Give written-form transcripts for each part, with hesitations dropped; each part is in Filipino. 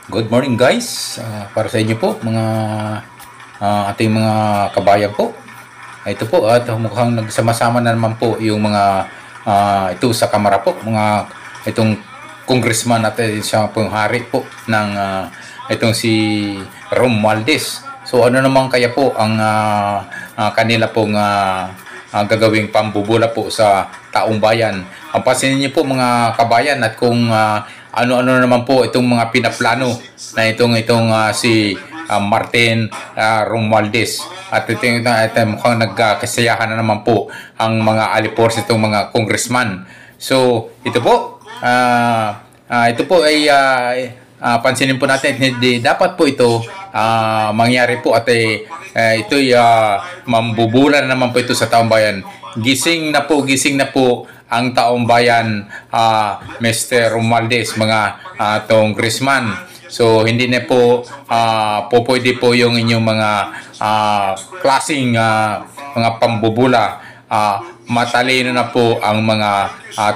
Good morning guys. Para sa inyo po mga ating mga kabayan po. Ito po at mukhang nagsama-sama na naman po yung mga ito sa kamara po, mga itong congressman natin siya pong hari po ng itong si Romualdez. So ano naman kaya po ang kanila pong gagawing pambubula po sa taong bayan. Ang pansinin niyo po mga kabayan at kung ano-ano naman po itong mga pinaplano na itong si Martin Romualdez. At ito mukhang nagkakasayahan na naman po ang mga alipors itong mga congressman. So ito po ay pansinin po natin, hindi dapat po ito mangyari po at ito'y mambubula na naman po ito sa taong bayan. Gising na po ang taong bayan, Mr. Romualdez, mga congressman. So hindi na po pwede po yung inyong mga klaseng mga pambubula. Matalino na po ang mga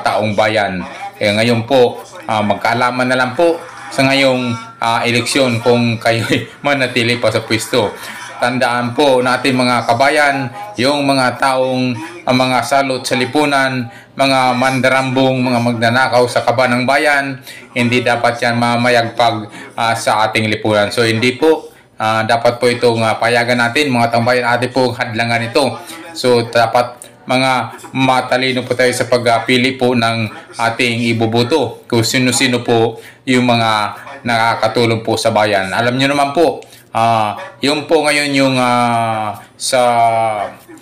taong bayan. Ngayon po magkaalaman na lang po sa ngayong eleksyon kung kayo manatili pa sa pwesto. Tandaan po natin mga kabayan, yung mga taong mga salot sa lipunan, mga mandarambong, mga magnanakaw sa kaba ng bayan, hindi dapat yan mamayagpag sa ating lipunan. So hindi po dapat po itong payagan natin mga taong bayan, ating po hadlangan ito. So dapat mga matalino po tayo sa pagpili po ng ating iboboto kung sino-sino po yung mga nakakatulong po sa bayan. Alam niyo naman po, yung po ngayon yung sa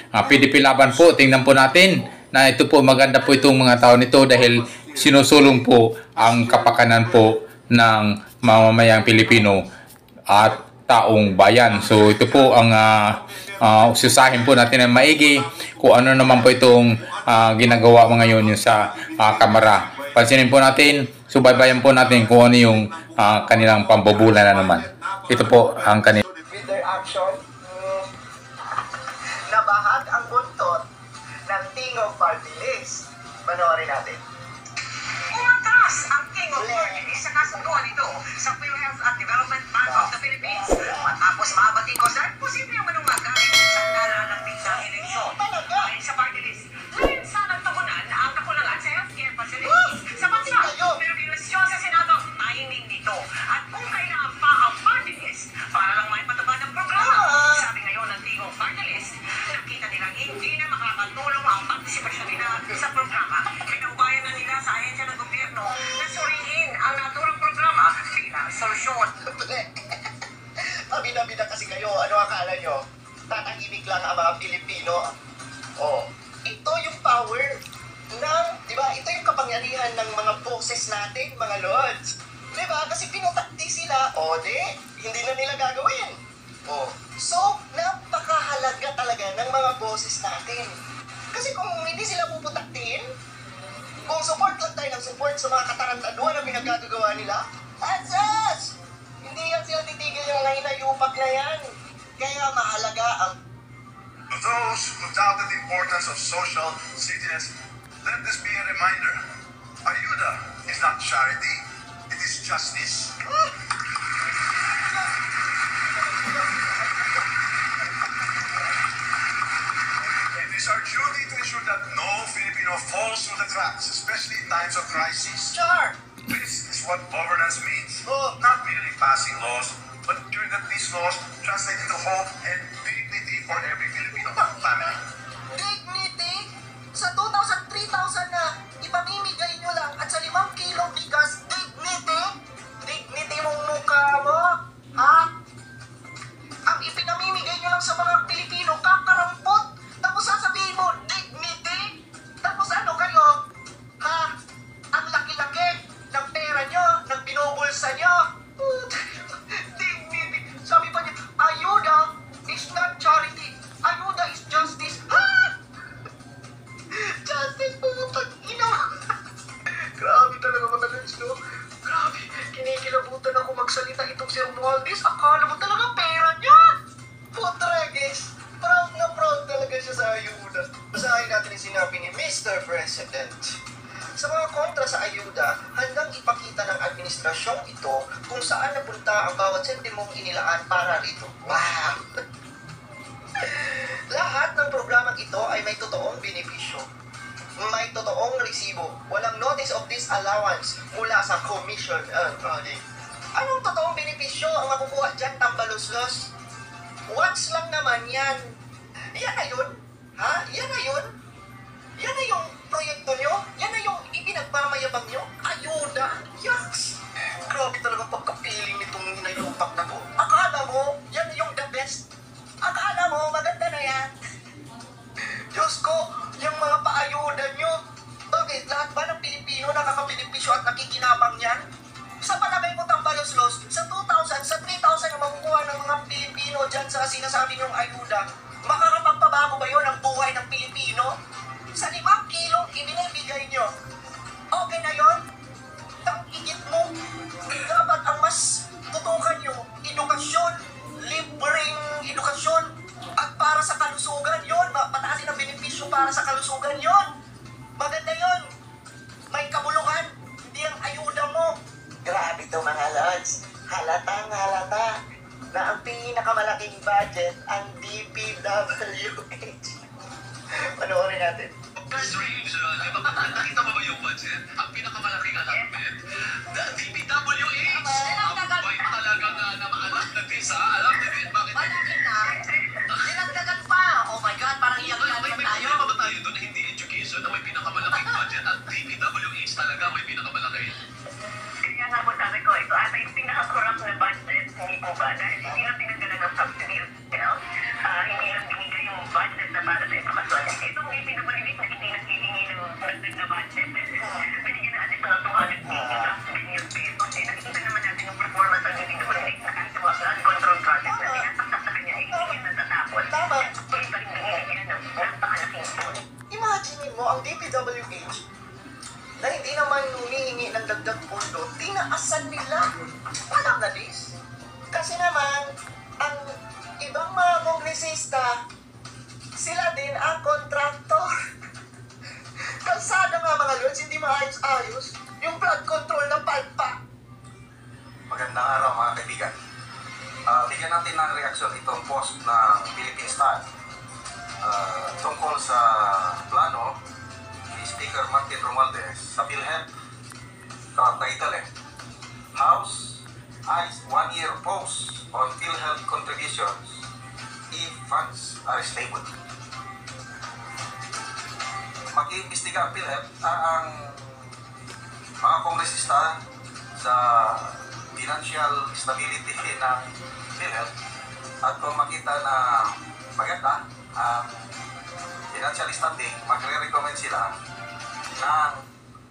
PDP Laban po, tingnan po natin na ito po maganda po itong mga tao nito dahil sinusulong po ang kapakanan po ng mamamayang Pilipino at taong bayan. So ito po ang ususahin po natin ng maigi kung ano naman po itong ginagawa ngayon yung sa kamara. Pansinin po natin, subaybayan po natin kung ano yung kanilang pambubula na naman. Ito po ang kanilang with their action, nabahag ang buntot ng King of Party List. Panoorin natin. Umatras ang King of Party List sa kasunduan nito sa PhilHealth at Development Bank of the Philippines. Matapos mabating ko sa posibleng manungagaling sa nalalapit na eleksyon. Dahil sa party list, ngayon sa nagtugunan na ang kakulangan sa healthcare facilities sa bansa. Pero kinwestiyon sa Senado ang timing nito at kung kailangan pa ang party list para lang may patupad ng programa. Sabi ngayon ng King of Party List, nakita nilang hindi na makakatulong ang partisipasyon nila sa programa. Pinaubayan na nila sa ahensya ng gobyerno na suriin ang naturang programa bilang solusyon. Pabida-bida kasi kayo, ano akala nyo? Tatahimik lang ang mga Pilipino. Oh, ito yung power ng, di ba? Ito yung kapangyarihan ng mga boses natin, mga lords. Di ba? Kasi pinutakti sila, hindi na nila gagawin. So, napakahalaga talaga ng mga boses natin. Kasi kung hindi sila puputaktin, kung support lang tayo ng support sa mga katarantaduan na pinagkagagawa nila, asas! Hindi yan sila titigil yung nahinayupak na yan. Kaya mahalaga ang... To those who doubted the importance of social citizens, let this be a reminder. Ayuda is not charity, it is justice. It is our duty to ensure that no Filipino falls through the cracks, especially in times of crisis. Sure! This is what governance means. Not merely passing laws, but ensuring that these laws translate into hope and dignity for every Filipino family. Dignity? Sa 2,000, 3,000 na ipamimigay nyo lang at sa 5 kilong bigas, dignity? Dignity mong mukha mo? Ha? Ang ipinamimigay nyo lang sa mga Pilipino, kakarampot. Tapos sasabihin mo, dignity? Tapos ano kayo? Ha? Ang laki-laki ng pera nyo, ng binubulsa nyo. Dignity. Sabi pa niya, ayuda is not charity. Ayuda is justice. Ha? Justice po pag ina. Grabe talaga mga lens, no? Grabe, kinikilabutan ako magsalita itong si Romualdez. Akala mo talaga pera niya. Putragis, proud na proud talaga siya sa ayuda. Basahin natin yung sinabi ni Mr. President. Sa mga kontra sa ayuda, handang ipakita ng administrasyong ito kung saan napunta ang bawat sentimong inilaan para rito. Wow! Lahat ng programang ito ay may totoong benepisyo. May totoong resibo. Walang notice of disallowance mula sa commission. Anong totoong benepisyo ang makukuha dyan, tambaluslos? Once lang naman yan. Yan na yun. Ha? Yan na yun. Yan na yung proyekto nyo. Yan na yung ipinagmamayabang nyo. Ayuda. Yaks. Grabe talaga pagkapiling nitong hinayupak na ko. Akala mo, yan na yung the best. Akala mo, maganda na yan. Diyos ko, yung mga paayuda nyo. Bakit? Lahat ba ng Pilipino nakakabenepisyo at nakikinabang yan? Sa palagay mo, tambaluslos, sa 2,000, sa 3,000 na makukuha ng mga Pilipino dyan sa sinasabi nyong ayuda, makakapagpabago ba yun ang buhay ng Pilipino? Sa 5 kilong ibinibigay nyo, okay na yun? Tang-igit mo, dapat ang mas tutukan nyo, edukasyon, libreng edukasyon, at para sa kalusugan yun, pataasin ang benepisyo para sa kalusugan yun. Maganda yun. May kabuluhan, hindi ang ayuda mo. Grabe to mga lods. Halatang halata na ang pinakamalaking budget ang DPWH. Panoorin natin. Strange, di ba? Nakita mo ba yung budget? Ang pinakamalaking allotment? The DPWH! Abay talagang na maalam na din sa alam na din. Bakit? Malaki na. Dinagdagan pa. Oh my God, parang iyak-iyak May tayo. problema ba tayo doon na hindi education na may pinakamalaking budget at DPWH talaga may pinakamalaki? Kaya nga po sabi ko, ito ata yung pinaka-corrupt na budget. Hindi po ba? Dahil hindi lang pinagdagan ng subsidy, hindi lang binigay yung budget na para sa edukasyon. Ito may pinapalilit na hindi naghihingi ng budget na budget. Binigyan na atin ng 200 billion pesos. Nakikita naman natin yung performance ng DPWH na kahit mga flood control project na sinasaksak sa kanya, hindi yan natatapos. Tama. Tuloy pa rin binigyan ng napakalaking pool. Imagine mo ang DPWH na hindi naman humihingi ng dagdag pondo, tinaasan nila. Walang nadis. Kasi naman, ang ibang mga kongresista, sila din ang kontraktor. Kalsada nga mga lods, hindi maayos-ayos. Yung flood control ng palpa. Magandang araw mga kaibigan. Bigyan natin ng reaksyon itong post ng Philippine Star tungkol sa plano ni Speaker Martin Romualdez sa PhilHealth. Title House eyes 1-year pause on PhilHealth contributions if funds are stable. Mag-iimbestiga ang PhilHealth ang mga kongresista sa financial stability ng PhilHealth at kung makita na maganda ang financial standing, magre-recommend sila ng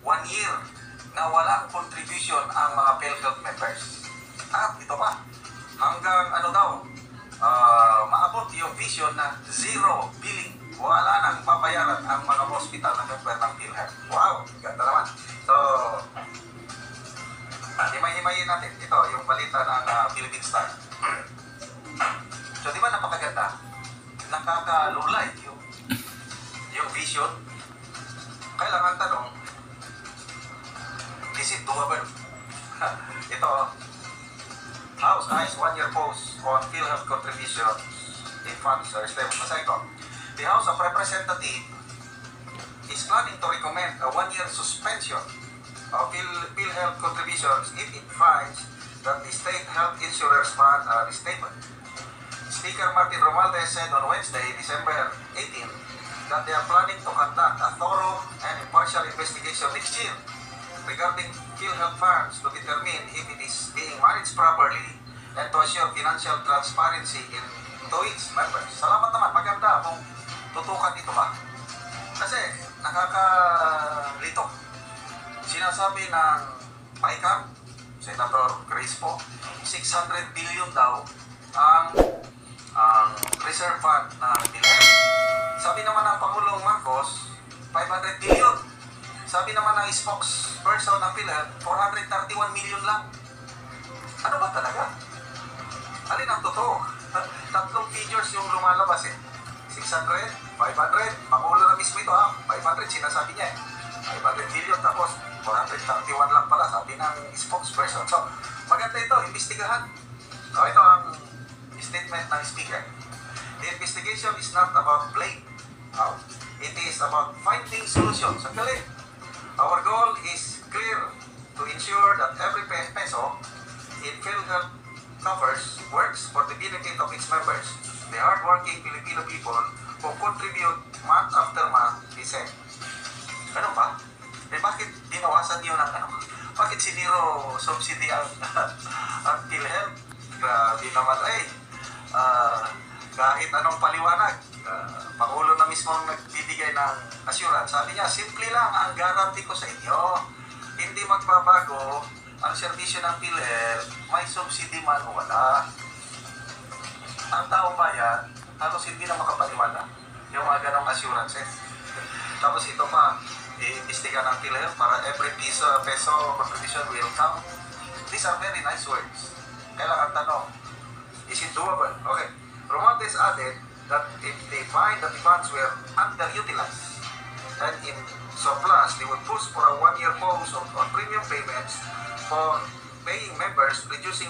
1 year na walang contribution ang mga PhilHealth members. At ito pa, hanggang maabot yung vision na zero billing. Wala nang babayaran ang mga hospital na member ng PhilHealth. Wow, ganda naman. So, himay-himayin natin. Ito, yung balita ng Philippine Star. So, di ba napakaganda? Nakakalulay yung vision. Kailangan tanong, is it doable? Ito, House eyes 1-year pause on PhilHealth contributions if funds are stable. Masay ko, the House of Representatives is planning to recommend a 1-year suspension of PhilHealth contributions if it finds that the state health insurers fund are stable. Speaker Martin Romualdez said on Wednesday, December 18, that they are planning to conduct a thorough and impartial investigation next year regarding PhilHealth funds to determine if it is being managed properly and to assure financial transparency to its members. Salamat naman, maganda kung tutukan ito ba. Kasi nakakalito. Sinasabi ng PAICAM, Senator Crispo, 600 billion daw ang reserve fund ng PhilHealth. Sabi naman ng Pangulong Marcos, 500 billion. Sabi naman ng spokesperson ng PhilHealth, 431 million lang. Ano ba talaga? Alin ang totoo? Tatlong figures yung lumalabas 600, 500, Pangulo na mismo ito 500, sinasabi niya 500 million, tapos 431 lang pala, sabi ng spokesperson. So, maganda ito, imbestigahan. So, ito ang statement ng speaker. The investigation is not about blame. It is about finding solutions. Actually, our goal is clear to ensure that every peso in PhilHealth coffers works for the benefit of its members, the hardworking Filipino people who contribute month after month, he said. Ano ba? Bakit binawasan niyo ng ano? Bakit siniro subsidy ang PhilHealth? Grabe naman kahit anong paliwanag, Pangulo na mismo ang nagbibigay ng assurance. Sabi niya, simple lang ang guarantee ko sa inyo. Hindi magbabago ang serbisyo ng PhilHealth, may subsidy man o wala. Ang taong bayan, halos hindi na makapaniwala yung mga ganong assurances. Tapos ito pa, i-imbestiga ng PhilHealth para every peso contribution will count. These are very nice words. Kailangan tanong, is it doable? Okay. Romualdez added that if they find that the funds were underutilized and in surplus, they would push for a one-year pause on premium payments for paying members, reducing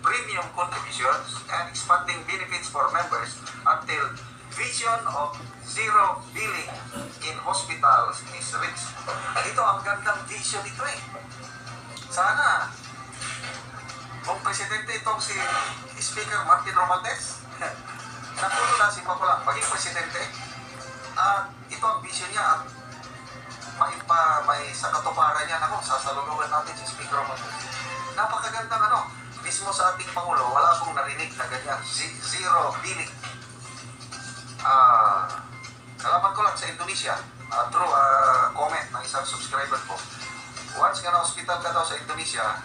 premium contributions, and expanding benefits for members until vision of zero billing in hospitals is reached. Ito ang gandang vision nito eh. Sana kung presidente itong si Speaker Martin Romualdez, natulala si Papula maging presidente, at ito ang vision niya at may sa katuparan niya, sasalulugan natin si Speaker Romualdez. Napakagandang mismo sa ating Pangulo, wala akong narinig na ganyan, zero billing. Salamat ko lang sa Indonesia, through comment ng isang subscriber ko. Once nga na-hospital ka daw sa Indonesia,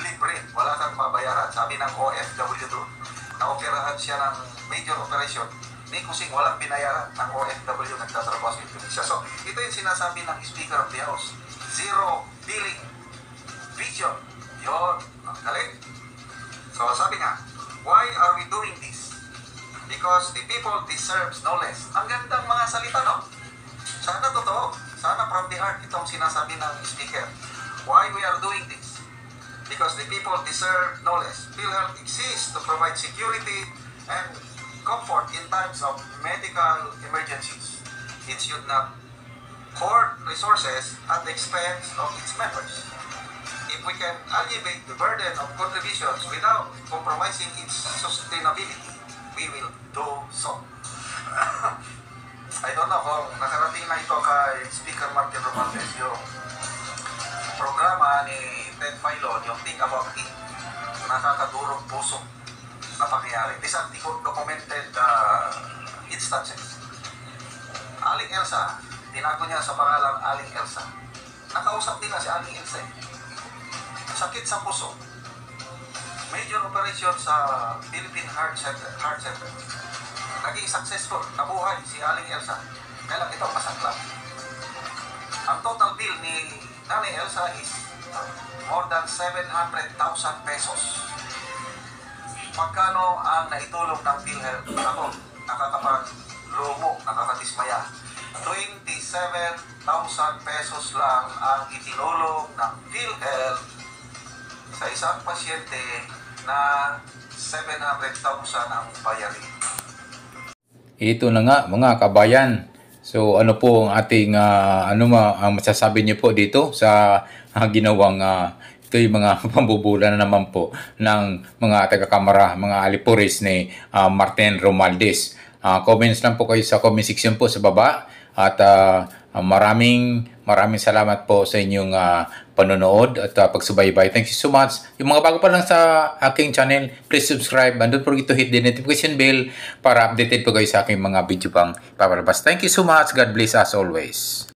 libre, wala kang mabayaran. Sabi ng OFW doon, na-operahan siya ng major operation, may kusing walang binayaran ng OFW nagtatrabaho sa Indonesia. So, ito yung sinasabi ng Speaker of the House, zero billing vision. Yun, ang galing. So, sabi nga, why are we doing this? Because the people deserves no less. Ang gandang mga salita, no? Sana totoo. Sana from the heart itong sinasabi ng Speaker. Why we are doing this? Because the people deserve no less. PhilHealth exists to provide security and comfort in times of medical emergencies. It should not hoard resources at the expense of its members. If we can alleviate the burden of contributions without compromising its sustainability, we will do so. I don't know kung nakarating na ito kay Speaker Martin Romualdez yung programa ni Ted Filon, yung Think About It, nakakadurog puso na pangyayari. These are documented instances. Aling Elsa, tinago niya sa pangalang Aling Elsa. Nakausap nila si Aling Elsa. Sakit sa puso. Major operation sa Philippine Heart Center. Naging successful. Nabuhay si Aling Elsa. Kailan ito masaklap. Ang total bill ni Nanay Elsa is more than 700,000 pesos. Pagkano ang naitulong ng PhilHealth? Ako, nakakapaglumo, nakakatismaya. 27,000 pesos lang ang itinulong ng PhilHealth sa isang pasyente na 700,000 ang bayarin. Ito na nga mga kabayan. So ano po ang ating ang masasabi niyo po dito sa ginawang ito yung mga pambubula na naman po ng mga taga-kamara, mga alipuris ni Martin Romualdez. Comments lang po kayo sa comment section po sa baba at maraming salamat po sa inyong panonood at pagsubaybay. Thank you so much. Yung mga bago pa lang sa aking channel, please subscribe and don't forget to hit the notification bell para updated po kayo sa aking mga video pang papalabas. Thank you so much. God bless us always.